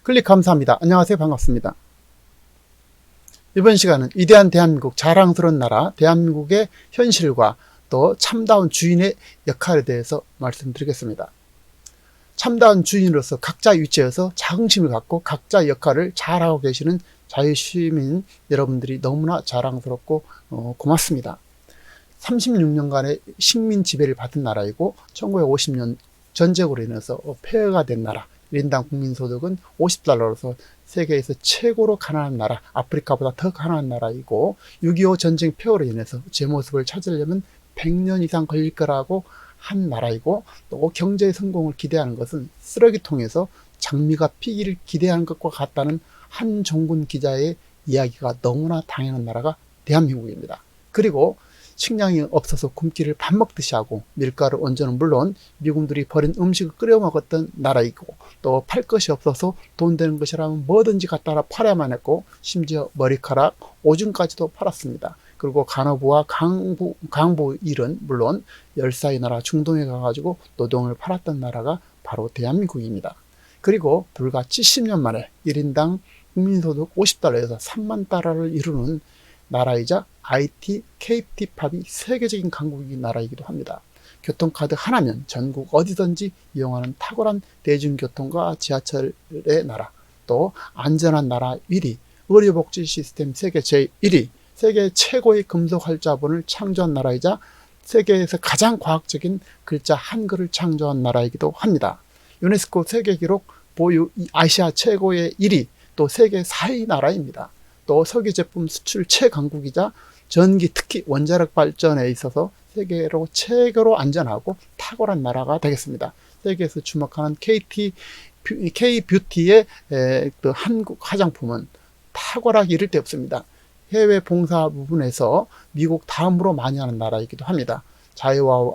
클릭 감사합니다. 안녕하세요. 반갑습니다. 이번 시간은 위대한 대한민국, 자랑스러운 나라 대한민국의 현실과 또 참다운 주인의 역할에 대해서 말씀드리겠습니다. 참다운 주인으로서 각자 위치에서 자긍심을 갖고 각자 역할을 잘하고 계시는 자유시민 여러분들이 너무나 자랑스럽고 고맙습니다. 36년간의 식민 지배를 받은 나라이고 1950년 전쟁으로 인해서 폐허가 된 나라, 1인당 국민소득은 $50로서 세계에서 최고로 가난한 나라, 아프리카보다 더 가난한 나라이고 6.25 전쟁 폐허로 인해서 제 모습을 찾으려면 100년 이상 걸릴 거라고 한 나라이고, 또 경제의 성공을 기대하는 것은 쓰레기통에서 장미가 피기를 기대하는 것과 같다는 한종군 기자의 이야기가 너무나 당연한 나라가 대한민국입니다. 그리고 식량이 없어서 굶기를 밥 먹듯이 하고 밀가루 원전은 물론 미군들이 버린 음식을 끓여 먹었던 나라이고, 또 팔 것이 없어서 돈 되는 것이라면 뭐든지 갖다가 팔아야만 했고 심지어 머리카락, 오줌까지도 팔았습니다. 그리고 간호부와 강부 일은 물론 열사의 나라 중동에 가가지고 노동을 팔았던 나라가 바로 대한민국입니다. 그리고 불과 70년 만에 1인당 국민소득 $50에서 $30,000를 이루는 나라이자 IT, KT팝이 세계적인 강국인 나라이기도 합니다. 교통카드 하나면 전국 어디든지 이용하는 탁월한 대중교통과 지하철의 나라, 또 안전한 나라 1위, 의료복지 시스템 세계 제1위, 세계 최고의 금속활자본을 창조한 나라이자 세계에서 가장 과학적인 글자 한글을 창조한 나라이기도 합니다. 유네스코 세계기록 보유 아시아 최고의 1위, 또 세계 4위 나라입니다. 또 석유 제품 수출 최강국이자 전기, 특히 원자력 발전에 있어서 세계로 최고로 안전하고 탁월한 나라가 되겠습니다. 세계에서 주목하는 K-뷰티의 그 한국 화장품은 탁월하기 이를 데 없습니다. 해외 봉사 부분에서 미국 다음으로 많이 하는 나라이기도 합니다.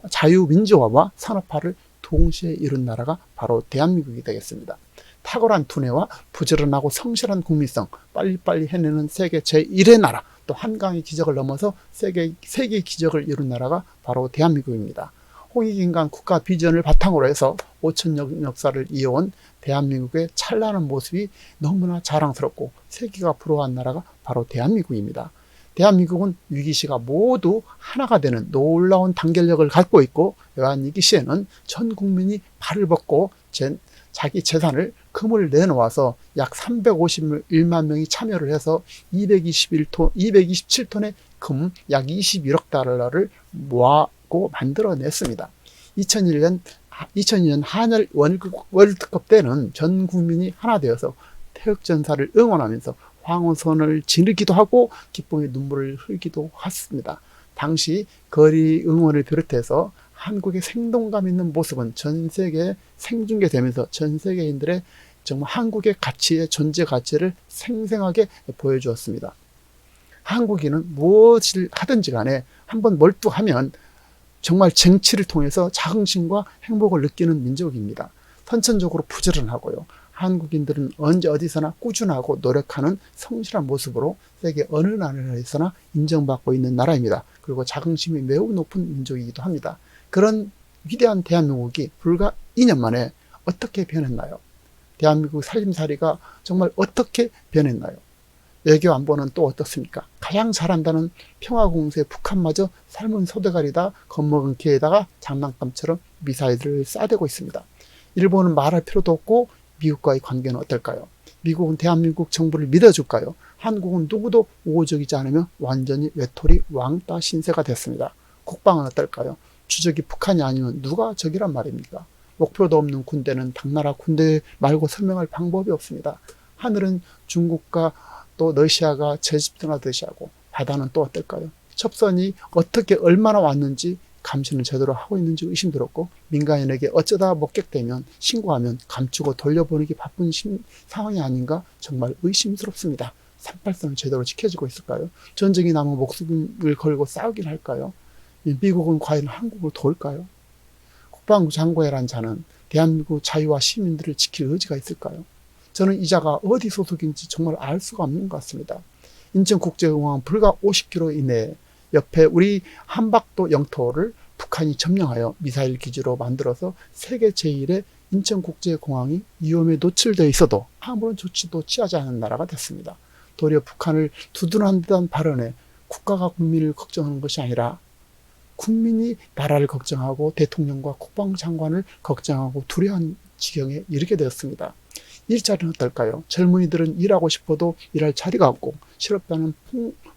자유민주화와 산업화를 동시에 이룬 나라가 바로 대한민국이 되겠습니다. 탁월한 두뇌와 부지런하고 성실한 국민성, 빨리빨리 해내는 세계 제1의 나라, 또 한강의 기적을 넘어서 세계의 기적을 이룬 나라가 바로 대한민국입니다. 홍익인간 국가 비전을 바탕으로 해서 5천년 역사를 이어온 대한민국의 찬란한 모습이 너무나 자랑스럽고 세계가 부러워한 나라가 바로 대한민국입니다. 대한민국은 위기시가 모두 하나가 되는 놀라운 단결력을 갖고 있고, 이러한 위기 시에는 전 국민이 발을 벗고 자기 재산을 금을 내놓아서 약 351만 명이 참여를 해서 227톤의 금 약 21억 달러를 모아고 만들어냈습니다. 2002년 한일 월드컵 때는 전 국민이 하나 되어서 태극전사를 응원하면서 황호선을 지르기도 하고 기쁨의 눈물을 흘기도 했습니다. 당시 거리 응원을 비롯해서 한국의 생동감 있는 모습은 전 세계에 생중계되면서 전 세계인들의 정말 한국의 가치의 존재 가치를 생생하게 보여주었습니다. 한국인은 무엇을 하든지 간에 한번 몰두하면 정말 정치를 통해서 자긍심과 행복을 느끼는 민족입니다. 선천적으로 부지런하고요. 한국인들은 언제 어디서나 꾸준하고 노력하는 성실한 모습으로 세계 어느 나라에서나 인정받고 있는 나라입니다. 그리고 자긍심이 매우 높은 민족이기도 합니다. 그런 위대한 대한민국이 불과 2년 만에 어떻게 변했나요? 대한민국 살림살이가 정말 어떻게 변했나요? 외교 안보는 또 어떻습니까? 가장 잘한다는 평화공세 북한마저 삶은 소대가리다 겁먹은 개에다가 장난감처럼 미사일을 쏴대고 있습니다. 일본은 말할 필요도 없고 미국과의 관계는 어떨까요? 미국은 대한민국 정부를 믿어줄까요? 한국은 누구도 우호적이지 않으며 완전히 외톨이 왕따 신세가 됐습니다. 국방은 어떨까요? 주적이 북한이 아니면 누가 적이란 말입니까? 목표도 없는 군대는 당나라 군대 말고 설명할 방법이 없습니다. 하늘은 중국과 또 러시아가 재집중하듯이 하고, 바다는 또 어떨까요? 첩선이 어떻게 얼마나 왔는지 감시는 제대로 하고 있는지 의심스럽고, 민간인에게 어쩌다 목격되면 신고하면 감추고 돌려보내기 바쁜 상황이 아닌가 정말 의심스럽습니다. 383은 제대로 지켜지고 있을까요? 전쟁이 나면 목숨을 걸고 싸우긴 할까요? 미국은 과연 한국을 도울까요? 국방부 장관이란 자는 대한민국 자유와 시민들을 지킬 의지가 있을까요? 저는 이 자가 어디 소속인지 정말 알 수가 없는 것 같습니다. 인천국제공항 불과 50km 이내에 옆에 우리 한박도 영토를 북한이 점령하여 미사일 기지로 만들어서 세계 제1의 인천국제공항이 위험에 노출되어 있어도 아무런 조치도 취하지 않은 나라가 됐습니다. 도리어 북한을 두둔한 듯한 발언에 국가가 국민을 걱정하는 것이 아니라 국민이 나라를 걱정하고 대통령과 국방장관을 걱정하고 두려워한 지경에 이르게 되었습니다. 일자리는 어떨까요? 젊은이들은 일하고 싶어도 일할 자리가 없고 실업자는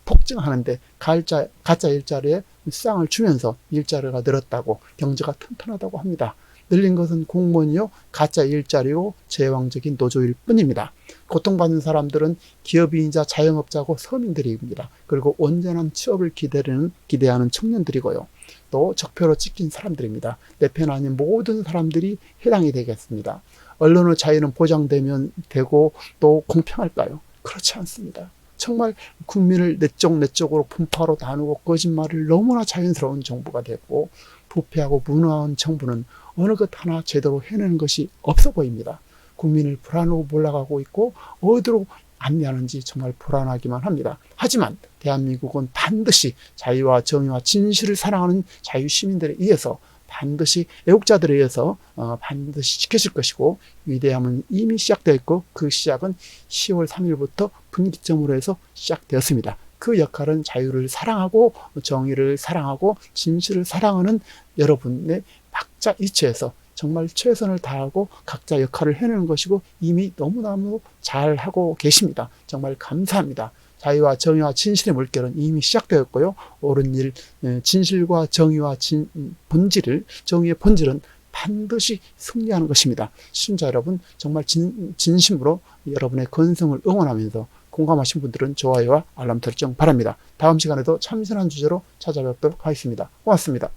폭증하는데 가짜 일자리에 쌍을 주면서 일자리가 늘었다고 경제가 튼튼하다고 합니다. 늘린 것은 공무원이요 가짜 일자리고 제왕적인 노조일 뿐입니다. 고통받는 사람들은 기업인이자 자영업자고 서민들입니다. 그리고 온전한 취업을 기대하는 청년들이고요. 또 적폐로 찍힌 사람들입니다. 내 편 아닌 모든 사람들이 해당이 되겠습니다. 언론의 자유는 보장되면 되고 또 공평할까요? 그렇지 않습니다. 정말 국민을 내 쪽으로 분파로 나누고 거짓말을 너무나 자연스러운 정부가 됐고 부패하고 무능한 정부는 어느 것 하나 제대로 해내는 것이 없어 보입니다. 국민을 불안으로 몰아가고 있고 어디로 안내하는지 정말 불안하기만 합니다. 하지만 대한민국은 반드시 자유와 정의와 진실을 사랑하는 자유 시민들에 의해서 반드시 애국자들에 의해서 반드시 지켜질 것이고 위대함은 이미 시작되어 있고 그 시작은 10월 3일부터 분기점으로 해서 시작되었습니다. 그 역할은 자유를 사랑하고 정의를 사랑하고 진실을 사랑하는 여러분의 각자 이치에서 정말 최선을 다하고 각자 역할을 해내는 것이고 이미 너무너무 잘하고 계십니다. 정말 감사합니다. 자유와 정의와 진실의 물결은 이미 시작되었고요. 옳은 일, 진실과 정의와 정의의 본질은 반드시 승리하는 것입니다. 시청자 여러분, 정말 진심으로 여러분의 건승을 응원하면서 공감하신 분들은 좋아요와 알람 설정 바랍니다. 다음 시간에도 참신한 주제로 찾아뵙도록 하겠습니다. 고맙습니다.